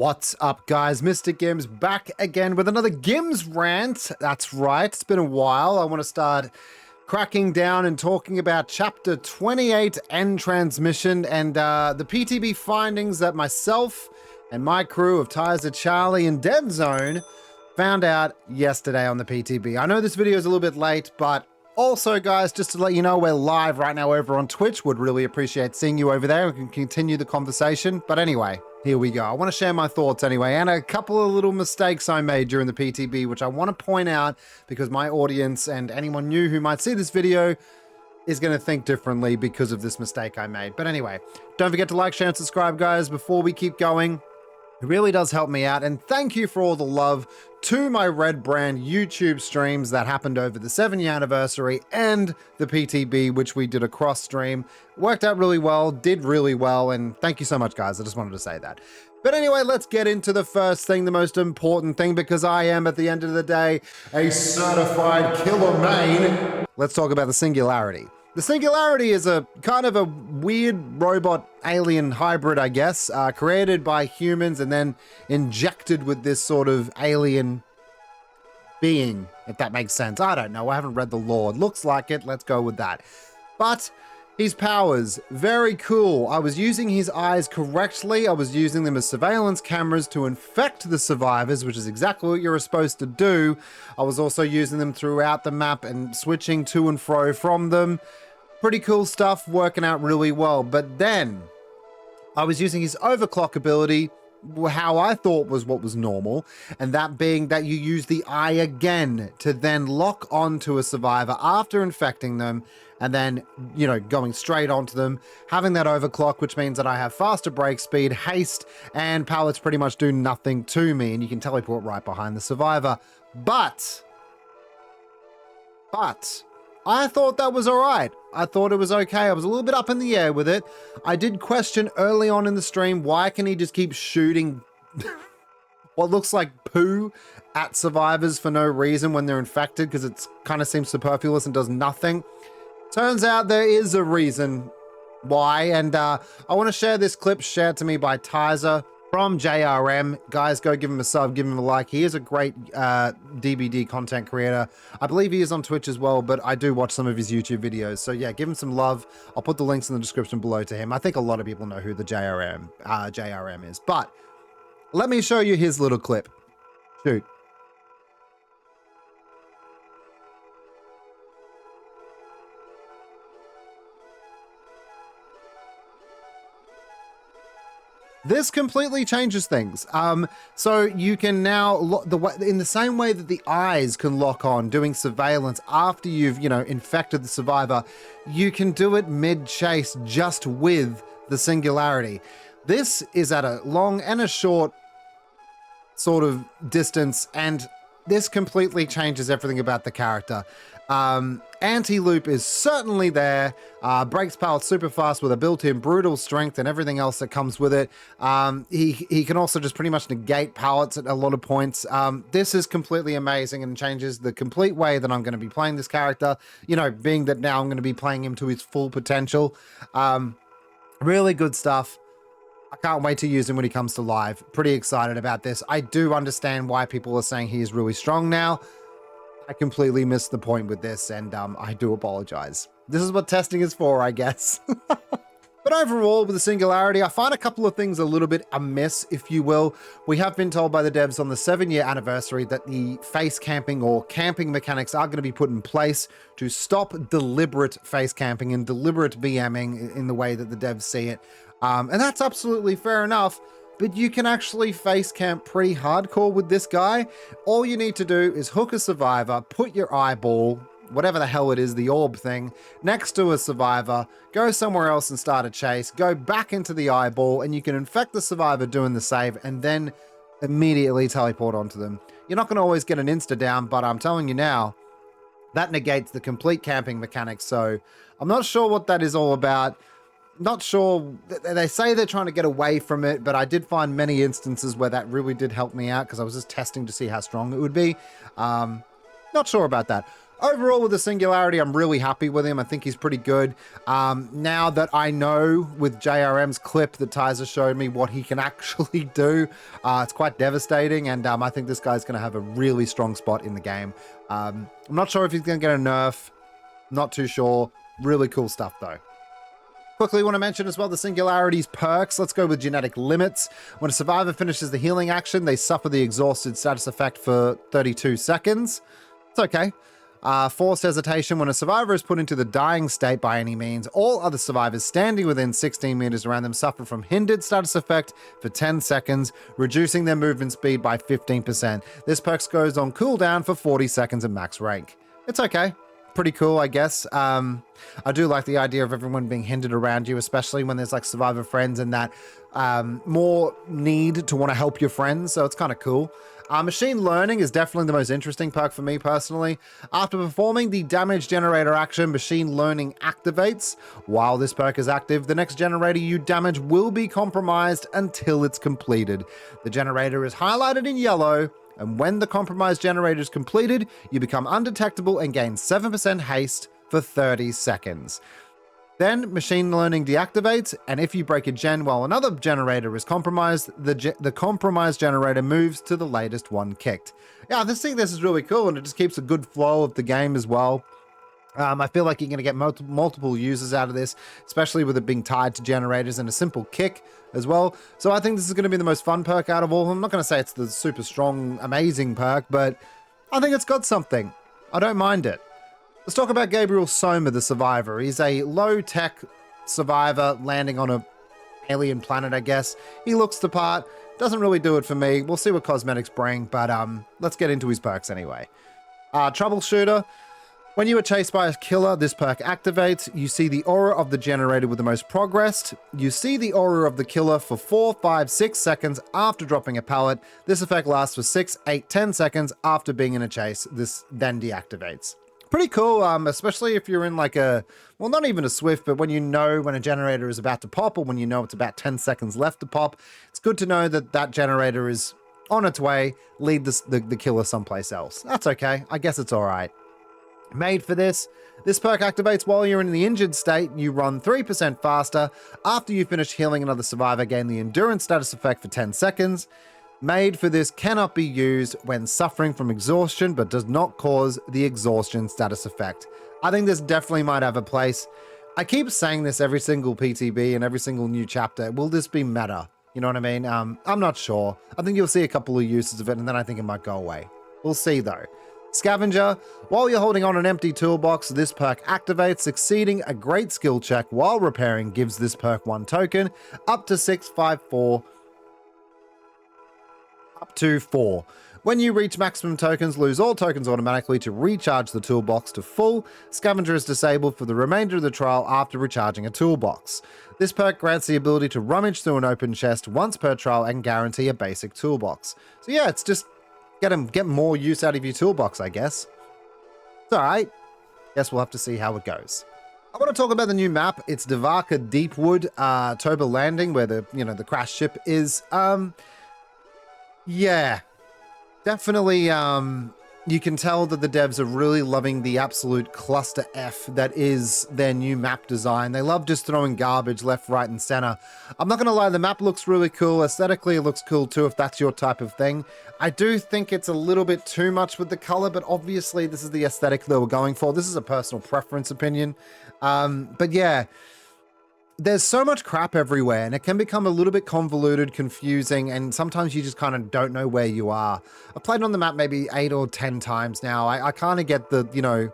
What's up, guys? MrGimms back again with another GimmsRant. That's right, it's been a while. I want to start cracking down and talking about Chapter 28, End Transmission, and the PTB findings that myself and my crew of Tizer, Charlie, and Dev Zone found out yesterday on the PTB. I know this video is a little bit late, but also, guys, just to let you know, we're live right now over on Twitch. Would really appreciate seeing you over there. We can continue the conversation. But anyway, here we go. I want to share my thoughts anyway, and a couple of little mistakes I made during the PTB, which I want to point out because my audience and anyone new who might see this video is going to think differently because of this mistake I made. But anyway, don't forget to like, share, and subscribe, guys, before we keep going. It really does help me out, and thank you for all the love to my Red Brand YouTube streams that happened over the 7-year anniversary and the PTB, which we did a cross stream. Worked out really well, did really well, and thank you so much, guys. I just wanted to say that. But anyway, let's get into the first thing, the most important thing, because I am, at the end of the day, a certified killer main. Let's talk about the Singularity. The Singularity is a kind of a weird robot alien hybrid, I guess, created by humans and then injected with this sort of alien being, if that makes sense. I don't know. I haven't read the lore. It looks like it. Let's go with that. But his powers, very cool. I was using his eyes correctly. I was using them as surveillance cameras to infect the survivors, which is exactly what you're supposed to do. I was also using them throughout the map and switching to and fro from them. Pretty cool stuff, working out really well. But then I was using his overclock ability, how I thought was what was normal, and that being that you use the eye again to then lock onto a survivor after infecting them, and then, you know, going straight onto them, having that overclock, which means that I have faster break speed, haste, and pallets pretty much do nothing to me, and you can teleport right behind the survivor. But I thought that was all right. I thought it was okay. I was a little bit up in the air with it. I did question early on in the stream, why can he just keep shooting what looks like poo at survivors for no reason when they're infected, because it kind of seems superfluous and does nothing. Turns out there is a reason why, and I want to share this clip shared to me by Tizer from JRM. Guys, go give him a sub, give him a like. He is a great DBD content creator. I believe he is on Twitch as well, but I do watch some of his YouTube videos. So yeah, give him some love. I'll put the links in the description below to him. I think a lot of people know who the JRM is. But let me show you his little clip. Shoot. This completely changes things. So you can now, in the same way that the eyes can lock on doing surveillance after you've, you know, infected the survivor, you can do it mid-chase just with the Singularity. This is at a long and a short sort of distance, and this completely changes everything about the character. Anti-loop is certainly there, breaks pallets super fast with a built-in brutal strength and everything else that comes with it. He can also just pretty much negate pallets at a lot of points. This is completely amazing and changes the complete way that I'm going to be playing this character, you know, being that now I'm going to be playing him to his full potential. Really good stuff. I can't wait to use him when he comes to live. Pretty excited about this. I do understand why people are saying he is really strong now. I completely missed the point with this, and I do apologize. This is what testing is for, I guess. But overall, with the Singularity, I find a couple of things a little bit amiss, if you will. We have been told by the devs on the 7-year anniversary that the face camping or camping mechanics are going to be put in place to stop deliberate face camping and deliberate BMing in the way that the devs see it. And that's absolutely fair enough. But you can actually face camp pretty hardcore with this guy. All you need to do is hook a survivor, put your eyeball, whatever the hell it is, the orb thing, next to a survivor, go somewhere else and start a chase, go back into the eyeball, and you can infect the survivor doing the save, and then immediately teleport onto them. You're not going to always get an insta down, but I'm telling you now, that negates the complete camping mechanics. So I'm not sure what that is all about. Not sure. They say they're trying to get away from it, but I did find many instances where that really did help me out because I was just testing to see how strong it would be. Not sure about that. Overall, with the Singularity, I'm really happy with him. I think he's pretty good. Now that I know with JRM's clip that Tyzer showed me what he can actually do, it's quite devastating, and I think this guy's going to have a really strong spot in the game. I'm not sure if he's going to get a nerf. Not too sure. Really cool stuff, though. Quickly want to mention as well the Singularity's perks. Let's go with genetic limits. When a survivor finishes the healing action, they suffer the exhausted status effect for 32 seconds. It's okay. Forced hesitation. When a survivor is put into the dying state by any means, all other survivors standing within 16 meters around them suffer from hindered status effect for 10 seconds, reducing their movement speed by 15%. This perk goes on cooldown for 40 seconds at max rank. It's okay. Pretty cool, I guess. I do like the idea of everyone being hindered around you, especially when there's like survivor friends and that more need to want to help your friends, so it's kind of cool. Machine learning is definitely the most interesting perk for me personally. After performing the damage generator action, machine learning activates. While this perk is active, the next generator you damage will be compromised until it's completed. The generator is highlighted in yellow, and when the compromised generator is completed, you become undetectable and gain 7% haste for 30 seconds. Then machine learning deactivates, and if you break a gen while another generator is compromised, the compromised generator moves to the latest one kicked. Yeah, I just think this is really cool, and it just keeps a good flow of the game as well. I feel like you're going to get multiple users out of this, especially with it being tied to generators and a simple kick as well. So I think this is going to be the most fun perk out of all. I'm not going to say it's the super strong, amazing perk, but I think it's got something. I don't mind it. Let's talk about Gabriel Soma, the survivor. He's a low-tech survivor landing on an alien planet, I guess. He looks the part. Doesn't really do it for me. We'll see what cosmetics bring, but let's get into his perks anyway. Troubleshooter. When you are chased by a killer, this perk activates. You see the aura of the generator with the most progressed. You see the aura of the killer for 4, 5, 6 seconds after dropping a pallet. This effect lasts for 6, 8, 10 seconds after being in a chase. This then deactivates. Pretty cool, especially if you're in like a, well, not even a swift, but when you know when a generator is about to pop or when you know it's about 10 seconds left to pop, it's good to know that that generator is on its way. Lead the killer someplace else. That's okay. I guess it's all right. Made for this. This perk activates while you're in the injured state. You run 3% faster. After you finish healing another survivor, gain the endurance status effect for 10 seconds. Made for this, cannot be used when suffering from exhaustion, but does not cause the exhaustion status effect. I think this definitely might have a place. I keep saying this every single PTB and every single new chapter. Will this be meta? You know what I mean? I'm not sure. I think you'll see a couple of uses of it, and then I think it might go away. We'll see though. Scavenger. While you're holding on an empty toolbox, this perk activates. Succeeding a great skill check while repairing gives this perk 1 token, up to 6, 5, 4. Up to 4. When you reach maximum tokens, lose all tokens automatically to recharge the toolbox to full. Scavenger is disabled for the remainder of the trial after recharging a toolbox. This perk grants the ability to rummage through an open chest once per trial and guarantee a basic toolbox. So yeah, it's just get more use out of your toolbox, I guess. It's all right. Guess we'll have to see how it goes. I want to talk about the new map. It's Devaka Deepwood, Toba Landing, where the crashed ship is. Yeah, definitely. You can tell that the devs are really loving the absolute cluster F that is their new map design. They love just throwing garbage left, right, and center. I'm not going to lie, the map looks really cool. Aesthetically, it looks cool too, if that's your type of thing. I do think it's a little bit too much with the color, but obviously this is the aesthetic that we're going for. This is a personal preference opinion. But yeah, there's so much crap everywhere, and it can become a little bit convoluted, confusing, and sometimes you just kind of don't know where you are. I've played on the map maybe 8 or 10 times now. I kind of get the,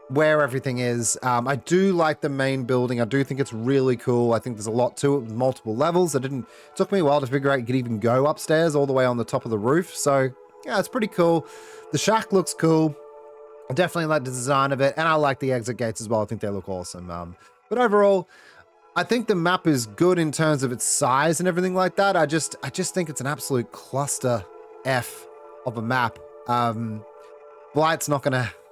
where everything is. I do like the main building. I do think it's really cool. I think there's a lot to it with multiple levels. It took me a while to figure out you could even go upstairs all the way on the top of the roof. So yeah, it's pretty cool. The shack looks cool. I definitely like the design of it, and I like the exit gates as well. I think they look awesome. But overall, I think the map is good in terms of its size and everything like that. I just think it's an absolute cluster F of a map. Blight's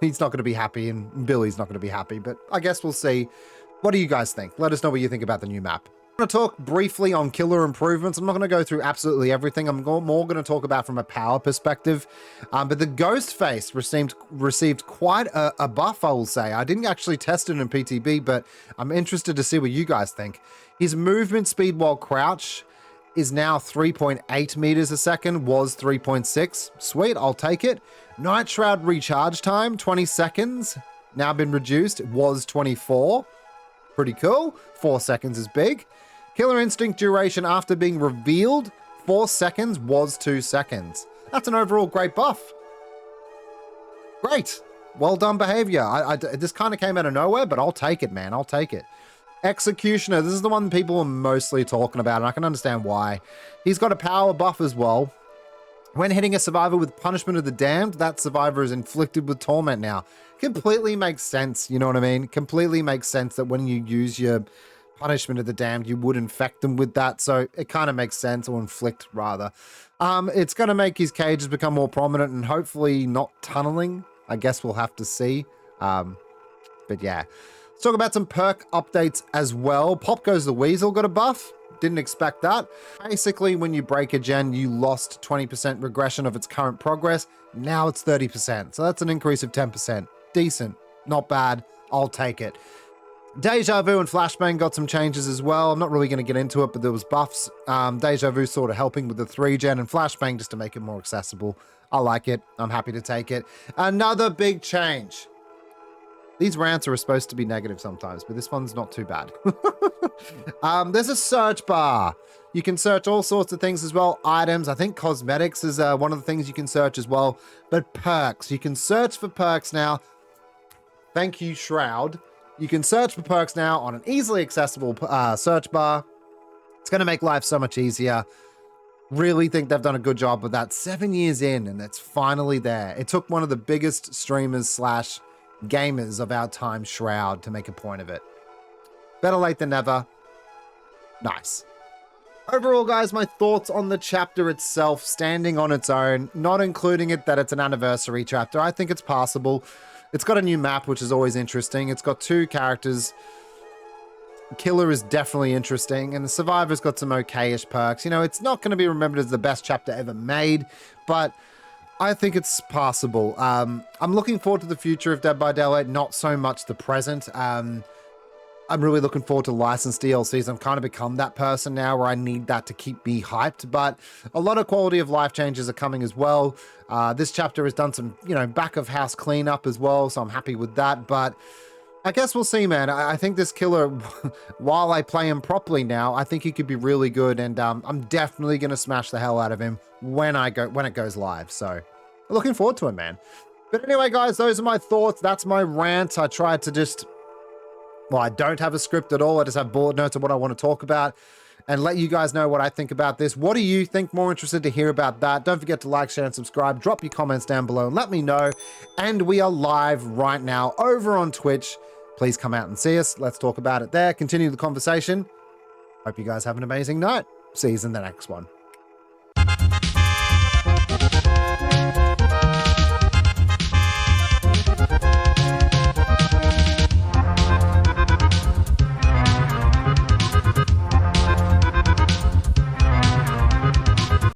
he's not gonna be happy, and Billy's not gonna be happy, but I guess we'll see. What do you guys think? Let us know what you think about the new map. I'm going to talk briefly on killer improvements. I'm not going to go through absolutely everything. I'm more going to talk about from a power perspective. But the Ghost Face received quite a buff, I will say. I didn't actually test it in PTB, but I'm interested to see what you guys think. His movement speed while crouch is now 3.8 meters a second, was 3.6. Sweet, I'll take it. Night Shroud recharge time, 20 seconds. Now been reduced, it was 24. Pretty cool. 4 seconds is big. Killer Instinct duration after being revealed, 4 seconds was 2 seconds. That's an overall great buff. Great. Well done behavior. This kind of came out of nowhere, but I'll take it, man. I'll take it. Executioner. This is the one people are mostly talking about, and I can understand why. He's got a power buff as well. When hitting a survivor with Punishment of the Damned, that survivor is inflicted with Torment now. Completely makes sense, you know what I mean? Completely makes sense that when you use your Punishment of the Damned, you would infect them with that, so it kind of makes sense, or inflict, rather. It's going to make his cages become more prominent and hopefully not tunneling. I guess we'll have to see. But yeah. Let's talk about some perk updates as well. Pop Goes the Weasel got a buff. Didn't expect that. Basically, when you break a gen, you lost 20% regression of its current progress. Now it's 30%. So that's an increase of 10%. Decent. Not bad. I'll take it. Deja Vu and Flashbang got some changes as well. I'm not really going to get into it, but there was buffs. Deja Vu sort of helping with the 3-gen, and Flashbang just to make it more accessible. I like it. I'm happy to take it. Another big change. These rants are supposed to be negative sometimes, but this one's not too bad. There's a search bar. You can search all sorts of things as well. Items, I think cosmetics is one of the things you can search as well. But perks, you can search for perks now. Thank you, Shroud. You can search for perks now on an easily accessible search bar. It's going to make life so much easier. Really think they've done a good job with that. 7 years in, and it's finally there. It took one of the biggest streamers slash gamers of our time, Shroud, to make a point of it. Better late than never. Nice. Overall, guys, my thoughts on the chapter itself, standing on its own, not including it that it's an anniversary chapter. I think it's passable. It's got a new map, which is always interesting. It's got 2 characters. Killer is definitely interesting, and the Survivor's got some okay-ish perks. You know, it's not going to be remembered as the best chapter ever made, but I think it's passable. I'm looking forward to the future of Dead by Daylight, not so much the present. I'm really looking forward to licensed DLCs. I've kind of become that person now where I need that to keep me hyped, but a lot of quality of life changes are coming as well. This chapter has done some, back of house cleanup as well, so I'm happy with that, but I guess we'll see, man. I think this killer, while I play him properly now, I think he could be really good, and I'm definitely going to smash the hell out of him when it goes live, so looking forward to him, man. But anyway, guys, those are my thoughts. That's my rant. I tried to just... Well, I don't have a script at all. I just have bullet notes of what I want to talk about and let you guys know what I think about this. What do you think? More interested to hear about that. Don't forget to like, share, and subscribe. Drop your comments down below and let me know. And we are live right now over on Twitch. Please come out and see us. Let's talk about it there. Continue the conversation. Hope you guys have an amazing night. See you in the next one.